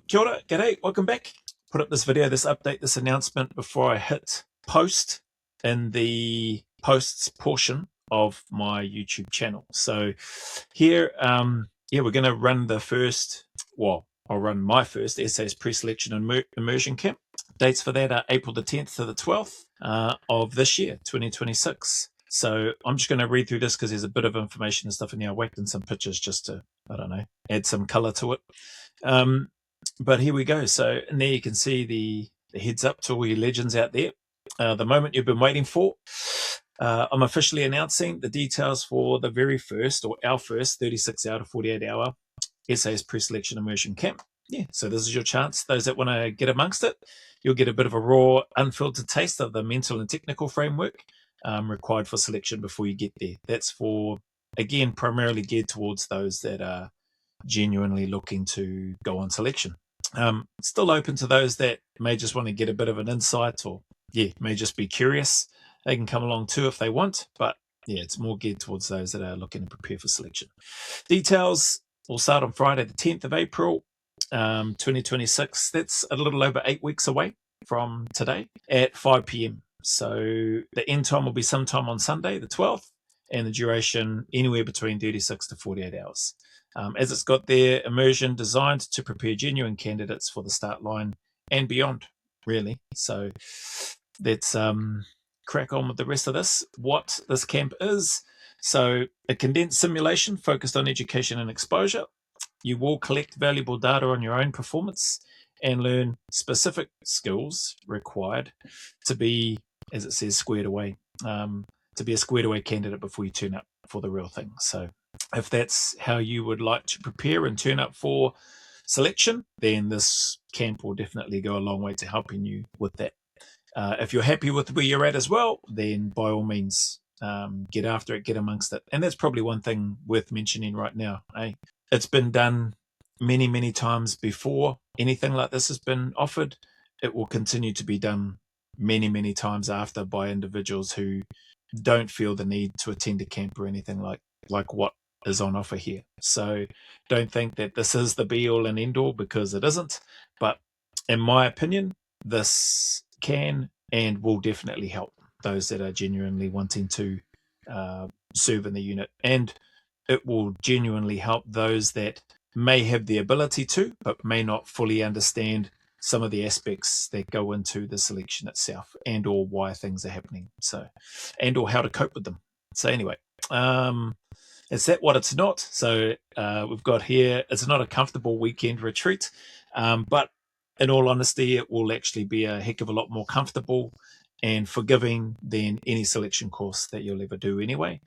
Kia ora, g'day, welcome back. Put up this video, this update, this announcement before I hit post in the posts portion of my YouTube channel. So here, we're going to run I'll run my first SAS pre-selection and immersion camp. Dates for that are April the 10th to the 12th of this year, 2026. So I'm just going to read through this because there's a bit of information and stuff in here. I whacked in some pictures just to, add some color to it. But here we go. So in there you can see the heads up to all your legends out there. The moment you've been waiting for. I'm officially announcing the details for the very first, or our first, 36-hour to 48-hour SAS pre-selection immersion camp. Yeah, so this is your chance. Those that want to get amongst it, you'll get a bit of a raw, unfiltered taste of the mental and technical framework required for selection before you get there. That's for, again, primarily geared towards those that are genuinely looking to go on selection. Still open to those that may just want to get a bit of an insight, or may just be curious. They can come along too if they want, but it's more geared towards those that are looking to prepare for selection. Details will start on Friday the 10th of April 2026. That's a little over 8 weeks away from today at 5 p.m. So the end time will be sometime on Sunday the 12th, and the duration anywhere between 36 to 48 hours. As it's got their immersion designed to prepare genuine candidates for the start line and beyond, really. So let's crack on with the rest of this. What this camp is. So a condensed simulation focused on education and exposure. You will collect valuable data on your own performance and learn specific skills required to be, as it says, squared away, to be a squared away candidate before you turn up for the real thing. So if that's how you would like to prepare and turn up for selection, then this camp will definitely go a long way to helping you with that. If you're happy with where you're at as well, then by all means, get after it, get amongst it. And that's probably one thing worth mentioning right now. It's been done many, many times before anything like this has been offered. It will continue to be done many, many times after by individuals who don't feel the need to attend a camp or anything like what is on offer here. So don't think that this is the be all and end all, because it isn't. But in my opinion, this can and will definitely help those that are genuinely wanting to serve in the unit, and it will genuinely help those that may have the ability to but may not fully understand some of the aspects that go into the selection itself, and or why things are happening, so, and or how to cope with them. So anyway, is that what it's not? So we've got here, it's not a comfortable weekend retreat, but in all honesty, it will actually be a heck of a lot more comfortable and forgiving than any selection course that you'll ever do anyway.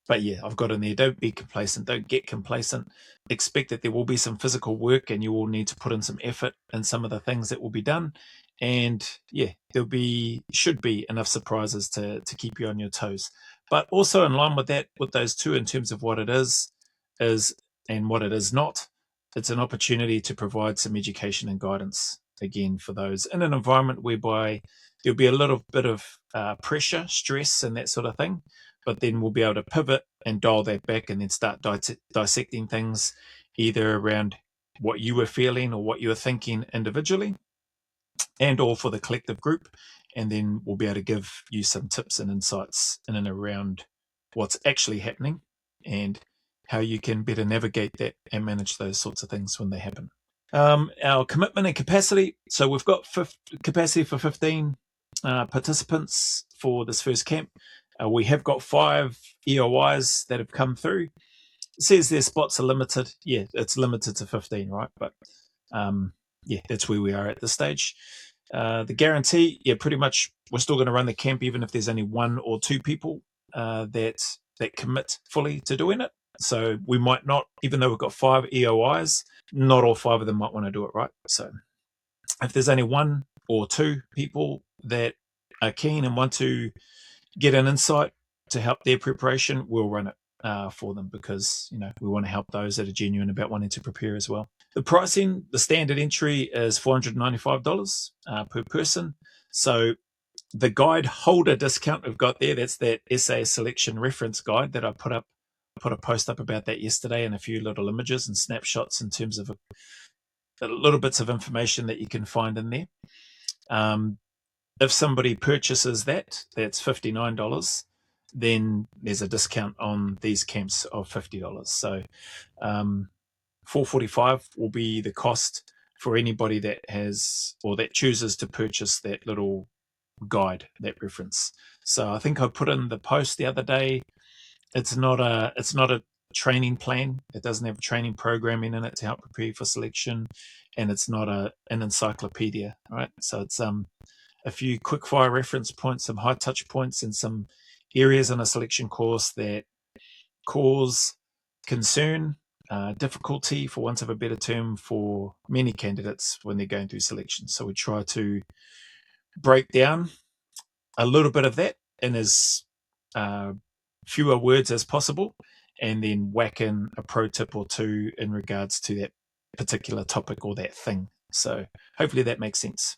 But I've got in there, don't be complacent, don't get complacent. Expect that there will be some physical work, and you will need to put in some effort in some of the things that will be done. And should be enough surprises to keep you on your toes. But also in line with that, with those two, in terms of what it is and what it is not, it's an opportunity to provide some education and guidance, again, for those in an environment whereby there'll be a little bit of pressure, stress, and that sort of thing. But then we'll be able to pivot and dial that back, and then start dissecting things either around what you were feeling or what you were thinking individually, and or for the collective group. And then we'll be able to give you some tips and insights in and around what's actually happening and how you can better navigate that and manage those sorts of things when they happen. Our commitment and capacity. So we've got capacity for 15 participants for this first camp. We have got 5 EOIs that have come through. It says their spots are limited. It's limited to 15, right? But that's where we are at this stage. The guarantee, pretty much we're still going to run the camp even if there's only 1 or 2 people that commit fully to doing it. So we might not, even though we've got 5 EOIs, not all 5 of them might want to do it, right? So if there's only 1 or 2 people that are keen and want to get an insight to help their preparation, we'll run it for them, because we want to help those that are genuine about wanting to prepare as well. The pricing, the standard entry is $495 per person. So the guide holder discount we've got there, that's that SAS selection reference guide that I put a post up about that yesterday, and a few little images and snapshots in terms of little bits of information that you can find in there. If somebody purchases that's $59, then there's a discount on these camps of $50. So $445 will be the cost for anybody that has or that chooses to purchase that little guide, that reference. So I think I put in the post the other day. It's not a training plan. It doesn't have training programming in it to help prepare for selection, and it's not an encyclopedia, right? So it's a few quick-fire reference points, some high-touch points, and some areas in a selection course that cause concern, difficulty, for want of a better term, for many candidates when they're going through selection. So we try to break down a little bit of that in as fewer words as possible, and then whack in a pro tip or two in regards to that particular topic or that thing. So hopefully that makes sense.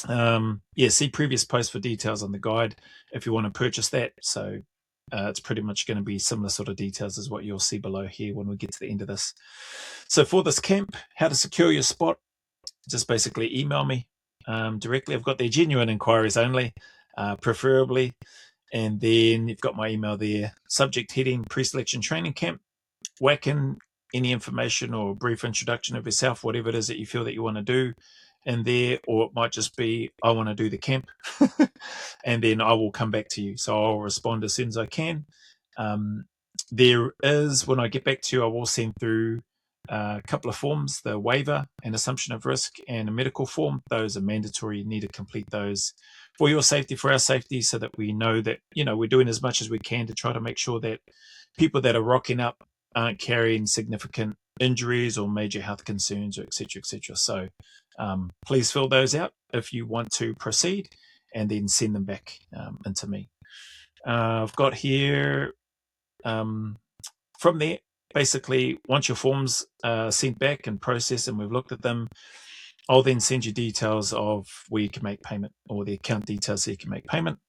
Yeah, see previous posts for details on the guide if you want to purchase that. So it's pretty much going to be similar sort of details as what you'll see below here when we get to the end of this. So for this camp, how to secure your spot, just basically email me directly. I've got their genuine inquiries only, preferably. And then you've got my email there. Subject heading, pre-selection training camp. Whack in any information or brief introduction of yourself, whatever it is that you feel that you want to do in there, or it might just be, I want to do the camp. And then I will come back to you. So I'll respond as soon as I can. There is, when I get back to you, I will send through a couple of forms, the waiver and assumption of risk and a medical form. Those are mandatory. You need to complete those for your safety, for our safety, so that we know that, we're doing as much as we can to try to make sure that people that are rocking up aren't carrying significant injuries or major health concerns, or et cetera, et cetera. So please fill those out if you want to proceed, and then send them back into me. I've got here from there, basically, once your forms are sent back and processed and we've looked at them, I'll then send you details of where you can make payment, or the account details so you can make payment.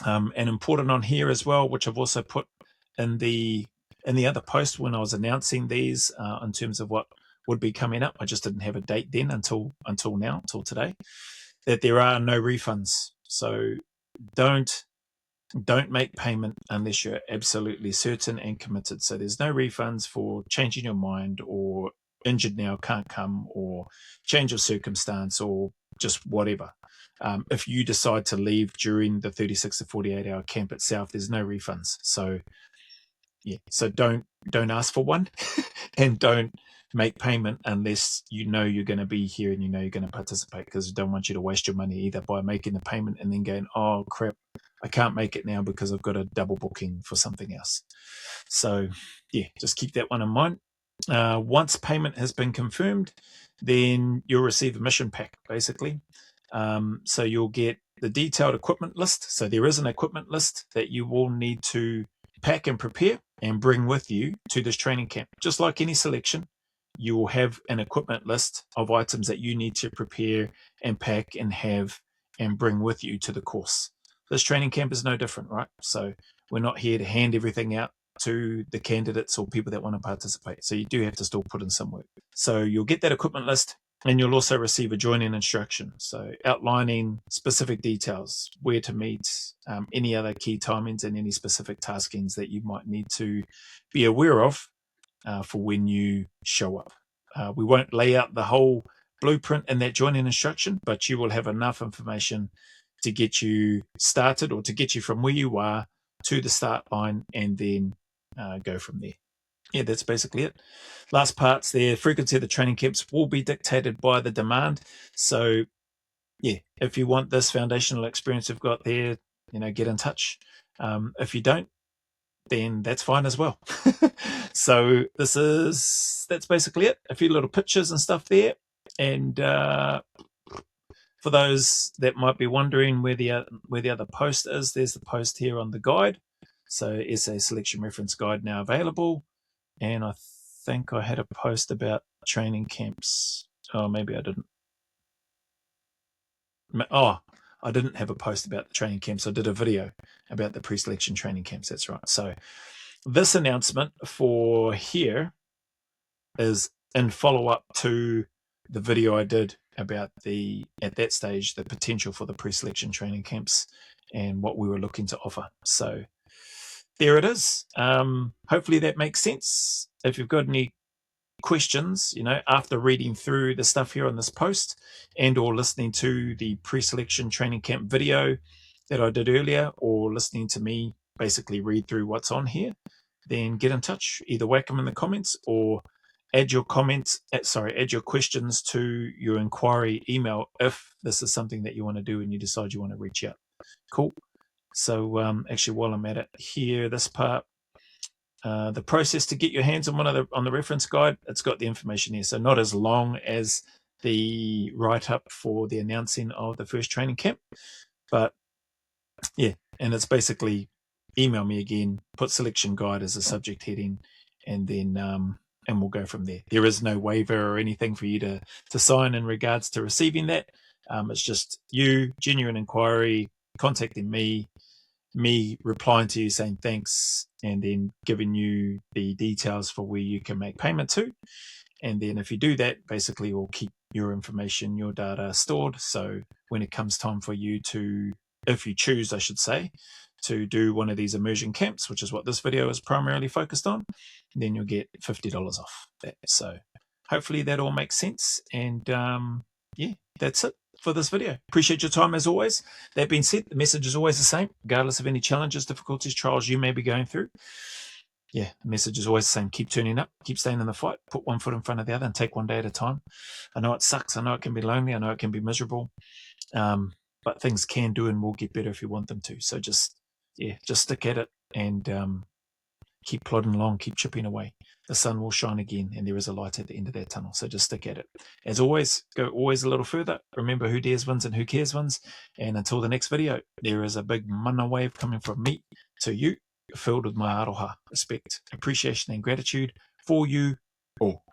And important on here as well, which I've also put in the other post when I was announcing these in terms of what would be coming up. I just didn't have a date then until now, till today, that there are no refunds. So don't make payment unless you're absolutely certain and committed. So there's no refunds for changing your mind, or injured now, can't come, or change of circumstance, or just whatever. If you decide to leave during the 36 to 48 hour camp itself, there's no refunds. So yeah, so don't ask for one and don't make payment unless you know you're going to be here and you're going to participate, because I don't want you to waste your money either by making the payment and then going, oh crap, I can't make it now because I've got a double booking for something else. So yeah, just keep that one in mind. Once payment has been confirmed, then you'll receive a mission pack, basically. So you'll get the detailed equipment list. So there is an equipment list that you will need to pack and prepare and bring with you to this training camp. Just like any selection, you will have an equipment list of items that you need to prepare and pack and have and bring with you to the course. This training camp is no different, right? So we're not here to hand everything out to the candidates or people that want to participate. So you do have to still put in some work. So you'll get that equipment list, and you'll also receive a join-in instruction, so outlining specific details, where to meet, any other key timings, and any specific taskings that you might need to be aware of for when you show up. We won't lay out the whole blueprint in that join-in instruction, but you will have enough information to get you started, or to get you from where you are to the start line, and then go from there. Yeah, that's basically it. Last parts there, frequency of the training camps will be dictated by the demand. So yeah, if you want this foundational experience we've got there, get in touch. If you don't, then that's fine as well. So that's basically it. A few little pictures and stuff there. And for those that might be wondering where the other post is, there's the post here on the guide. So SA Selection Reference Guide now available. And I think I had a post about training camps. Oh, maybe I didn't. Oh, I didn't have a post about the training camps. I did a video about the pre-selection training camps. That's right. So this announcement for here is in follow-up to the video I did about at that stage, the potential for the pre-selection training camps and what we were looking to offer. So there it is. Hopefully that makes sense. If you've got any questions, after reading through the stuff here on this post and or listening to the pre-selection training camp video that I did earlier, or listening to me basically read through what's on here, then get in touch. Either whack them in the comments or add your questions to your inquiry email if this is something that you want to do and you decide you want to reach out. Cool. So actually, while I'm at it here, this part, the process to get your hands on on the reference guide, it's got the information here. So not as long as the write-up for the announcing of the first training camp, but yeah, and it's basically email me again, put selection guide as a subject heading, and then and we'll go from there. There is no waiver or anything for you to sign in regards to receiving that. It's just you, genuine inquiry, contacting me replying to you saying thanks, and then giving you the details for where you can make payment to. And then if you do that, basically we'll keep your information, your data stored. So when it comes time for you to, if you choose, I should say, to do one of these immersion camps, which is what this video is primarily focused on, then you'll get $50 off that. So hopefully that all makes sense. And yeah, that's it for this video. Appreciate your time as always. That being said, the message is always the same, regardless of any challenges, difficulties, trials you may be going through. Yeah, the message is always the same. Keep turning up, keep staying in the fight, put one foot in front of the other and take one day at a time. I know it sucks. I know it can be lonely. I know it can be miserable. But things can do and will get better if you want them to. So just stick at it and keep plodding along, keep chipping away. The sun will shine again and there is a light at the end of that tunnel. So just stick at it. As always, go always a little further. Remember, who dares wins and who cares wins. And until the next video, there is a big mana wave coming from me to you, filled with my aroha, respect, appreciation and gratitude for you all.